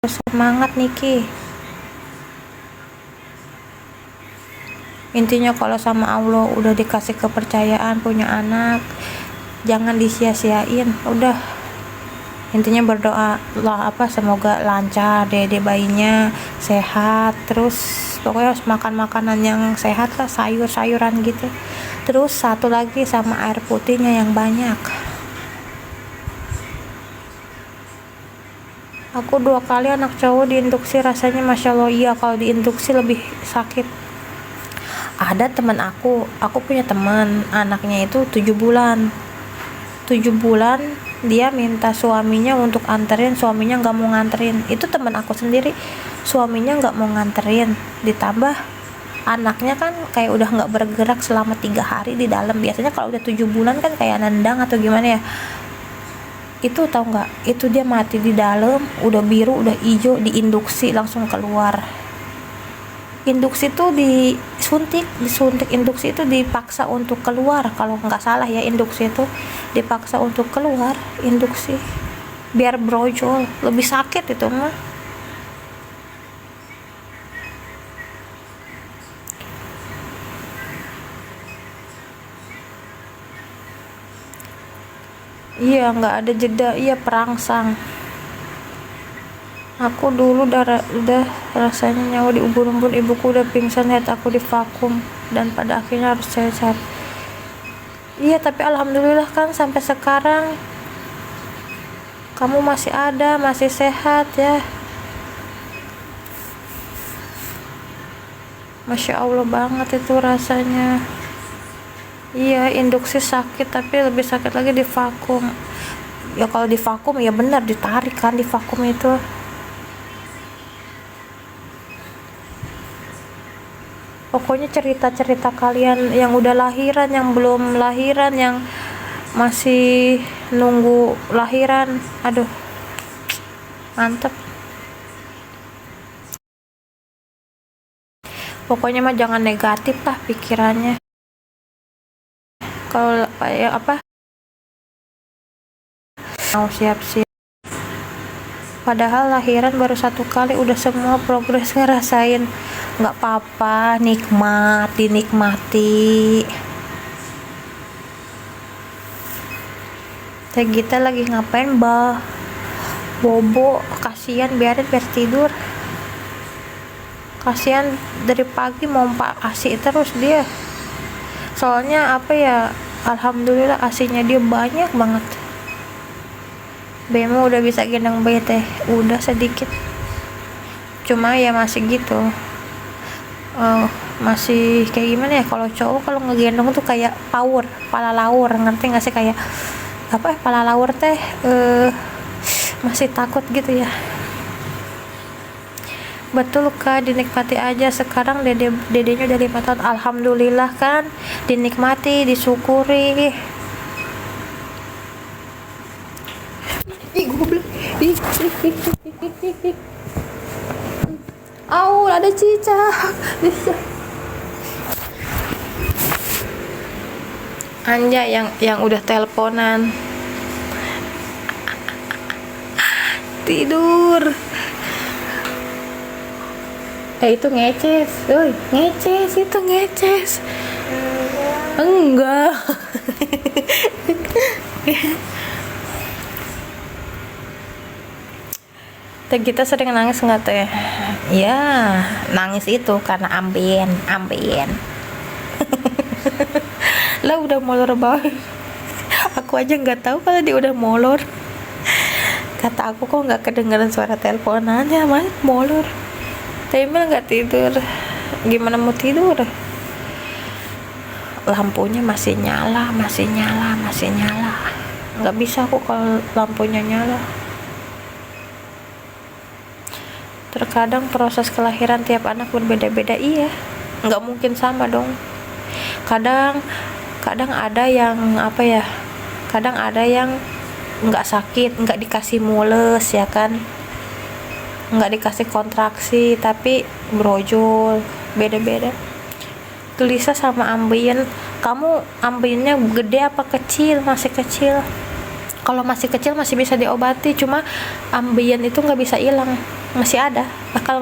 semangat Niki. Intinya kalau sama Allah udah dikasih kepercayaan punya anak, jangan disia-siain. Udah, intinya berdoa lah semoga lancar dede bayinya, sehat, terus pokoknya harus makan makanan yang sehat lah, sayur-sayuran gitu. Terus satu lagi sama air putihnya yang banyak. Aku 2 kali anak cowok diinduksi, rasanya masya Allah. Iya, kalau diinduksi lebih sakit. Ada teman aku punya teman anaknya itu 7 bulan dia minta suaminya untuk anterin, suaminya nggak mau nganterin. Itu teman aku sendiri, suaminya nggak mau nganterin, ditambah anaknya kan kayak udah nggak bergerak selama 3 hari di dalam. Biasanya kalau udah 7 bulan kan kayak nendang atau gimana ya. Itu tahu nggak, itu dia mati di dalam, udah biru udah hijau, diinduksi langsung keluar. Induksi itu disuntik induksi itu dipaksa untuk keluar, kalau nggak salah ya. Induksi itu dipaksa untuk keluar, induksi biar brojol, lebih sakit itu mah. Iya, nggak ada jeda, iya perangsang. Aku dulu udah rasanya nyawa di ubun-ubun, ibuku udah pingsan, lihat aku di vakum dan pada akhirnya harus cari. Iya, tapi alhamdulillah kan sampai sekarang kamu masih ada, masih sehat ya. Masya Allah banget itu rasanya. Iya, induksi sakit, tapi lebih sakit lagi di vakum. Ya kalau di vakum ya benar ditarik kan di vakum itu. Pokoknya cerita-cerita kalian yang udah lahiran, yang belum lahiran, yang masih nunggu lahiran, aduh mantep. Pokoknya mah jangan negatif lah pikirannya. Kalau mau siap-siap, padahal lahiran baru 1 kali udah semua progres ngerasain. Nggak apa-apa, dinikmati. Teh Gita lagi ngapain, bobo? Kasihan, biar tidur. Kasihan dari pagi mau ASI terus dia. Soalnya alhamdulillah ASInya dia banyak banget. Bemo udah bisa gendong bayi teh, udah sedikit. Cuma ya masih gitu. Masih kayak gimana ya, kalau cowok kalau ngegendong tuh kayak pala laur, ngerti nggak sih, kayak pala laur teh masih takut gitu ya. Betul Kak, dinikmati aja. Sekarang dedenya udah 5 tahun, alhamdulillah kan, dinikmati, disyukuri. Ada cicak. Anja yang udah teleponan tidur. Itu ngeces, ngeces. Enggak. Teh kita sering nangis nggak teh? Ya, nangis itu karena ambien. Lah udah molor banget. Aku aja nggak tahu kalau dia udah molor. Kata aku kok nggak kedengeran suara teleponannya, mas molor. Temel nggak tidur, gimana mau tidur? Lampunya masih nyala. Nggak bisa aku kalau lampunya nyala. Terkadang proses kelahiran tiap anak berbeda-beda, iya, nggak mungkin sama dong. Kadang ada yang kadang ada yang nggak sakit, nggak dikasih mules ya kan, nggak dikasih kontraksi, tapi brojol, beda-beda. Tulisa sama ambien, kamu ambiennya gede apa kecil? Masih kecil. Kalau masih kecil masih bisa diobati, cuma ambien itu nggak bisa hilang. masih ada, bakal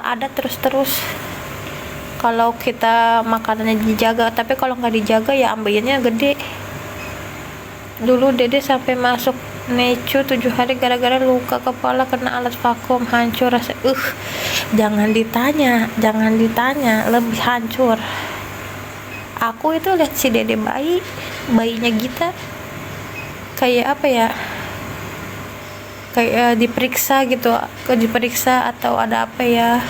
ada terus kalau kita makanannya dijaga. Tapi kalau nggak dijaga ya ambeien gede. Dulu dede sampai masuk NICU 7 hari gara-gara luka kepala kena alat vakum, hancur rasa. Jangan ditanya, lebih hancur. Aku itu lihat si dede bayinya Gita kayak apa ya, kayak diperiksa atau ada apa ya,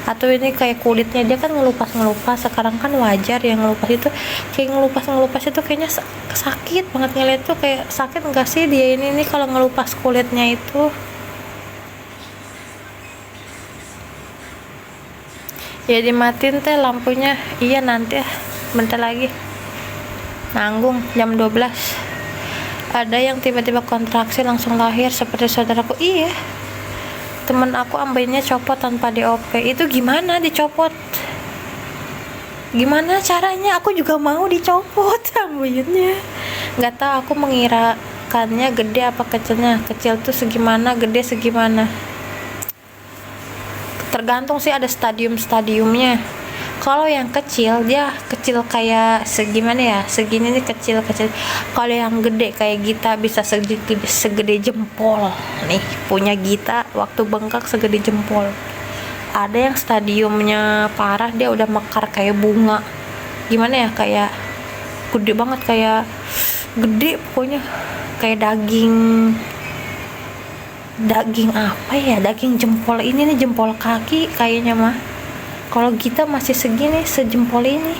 atau ini kayak kulitnya dia kan ngelupas. Sekarang kan wajar yang ngelupas itu, kayak ngelupas itu kayaknya sakit banget. Ngeliat tuh kayak sakit enggak sih dia ini kalau ngelupas kulitnya itu. Ya dimatiin teh lampunya. Iya nanti ya, bentar lagi nanggung jam 12. Ada yang tiba-tiba kontraksi langsung lahir seperti saudaraku. Iya, temen aku ambeinya copot tanpa DOP. Itu gimana dicopot? Gimana caranya? Aku juga mau dicopot ambeinya. Nggak tahu, aku mengirakannya gede apa kecilnya. Kecil tuh segimana, gede segimana. Tergantung sih, ada stadiumnya. Kalau yang kecil, dia kecil kayak segimana ya, segini nih kecil. Kalau yang gede kayak Gita bisa segede jempol. Nih punya Gita waktu bengkak segede jempol. Ada yang stadiumnya parah, dia udah mekar kayak bunga. Gimana ya, kayak gede banget, kayak gede pokoknya, kayak daging apa ya, daging jempol ini nih, jempol kaki kayaknya mah. Kalau kita masih segini, sejempol ini.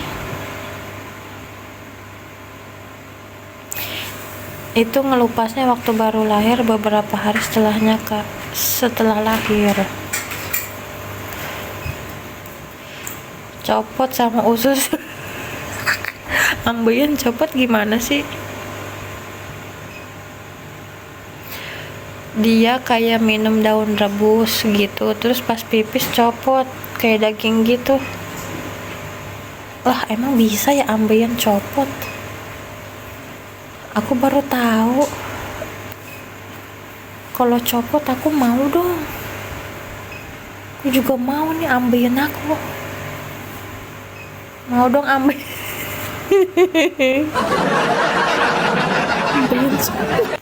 Itu ngelupasnya waktu baru lahir, beberapa hari setelah lahir. Copot sama usus. Ambeien copot gimana sih? Dia kayak minum daun rebus gitu, terus pas pipis copot kayak daging gitu. Lah emang bisa ya ambeien copot? Aku baru tahu. Kalau copot aku mau dong. Aku juga mau nih ambeien aku. Mau dong ambeien. Ambeien copot.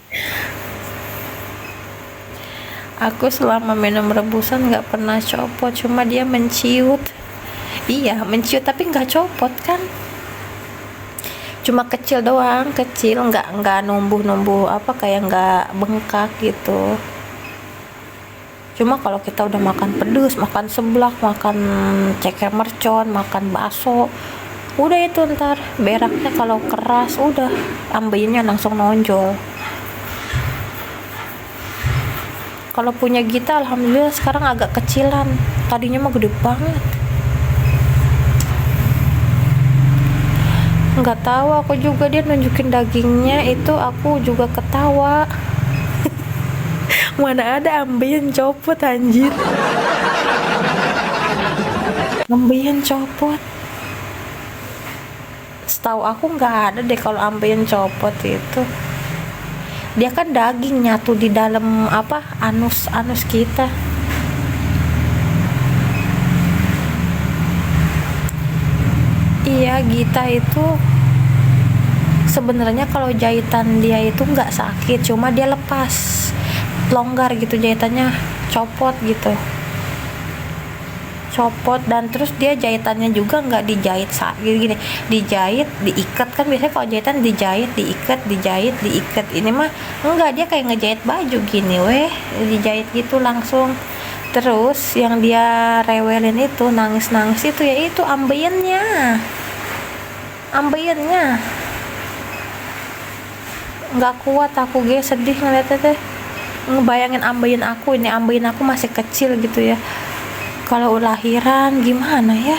Aku selama minum rebusan nggak pernah copot, cuma dia menciut. Iya menciut tapi nggak copot kan, cuma kecil doang, nggak numbuh apa, kayak nggak bengkak gitu. Cuma kalau kita udah makan pedes, makan seblak, makan ceker mercon, makan bakso, udah itu ntar beraknya kalau keras udah ambeinya langsung nonjol. Kalau punya Gita alhamdulillah sekarang agak kecilan, tadinya mah gede banget. Nggak tahu aku juga, dia nunjukin dagingnya itu aku juga ketawa. Mana ada ambeien copot anjir. Ambeien copot, setahu aku nggak ada deh kalau ambeien copot itu. Dia kan daging nyatu di dalam apa, anus kita. Iya Gita itu sebenarnya kalau jahitan dia itu nggak sakit, cuma dia lepas, longgar gitu jahitannya, copot gitu. Dan terus dia jahitannya juga nggak dijahit gini, dijahit diikat kan, biasanya kalau jahitan dijahit diikat. Ini mah enggak, dia kayak ngejahit baju gini dijahit gitu langsung. Terus yang dia rewelin itu, nangis itu ya itu ambeiennya nggak kuat aku, sedih ngeliatnya teh, ngebayangin ambeien aku. Ini ambeien aku masih kecil gitu ya, kalau lahiran gimana ya.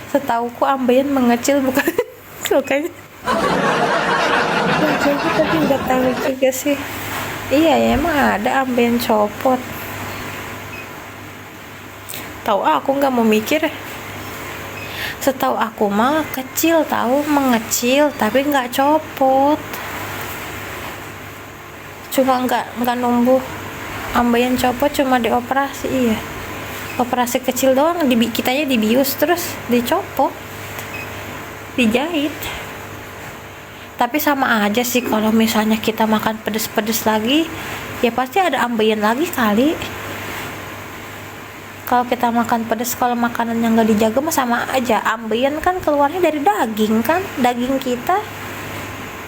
Setauku ambeien mengecil bukan kayaknya. Tapi nggak tahu juga sih. Iya ya, emang ada ambeien copot. Tahu aku nggak mau mikir. Setahu aku mah kecil, tahu mengecil tapi nggak copot. cuma nggak numbuh. Ambeien copot cuma dioperasi, iya, operasi kecil doang, kitanya dibius terus dicopot, dijahit. Tapi sama aja sih, kalau misalnya kita makan pedes-pedes lagi ya pasti ada ambeien lagi kali. Kalau kita makan pedes, kalau makanan yang nggak dijaga mah sama aja. Ambeien kan keluarnya dari daging kan, daging kita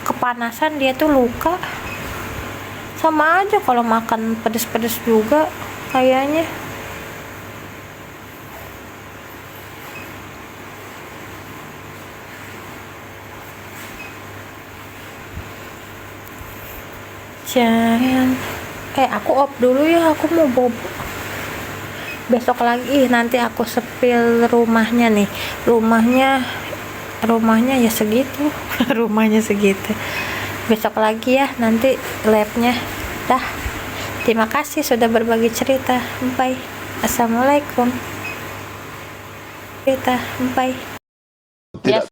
kepanasan dia tuh luka. Sama aja kalau makan pedes-pedes juga kayaknya. Jangan. Aku off dulu ya, aku mau bobo. Besok lagi nanti aku sepil rumahnya nih. Rumahnya ya segitu. Rumahnya segitu. Besok lagi ya nanti labnya. Dah. Terima kasih sudah berbagi cerita. Bye. Assalamualaikum. Cerita. Bye. Tidak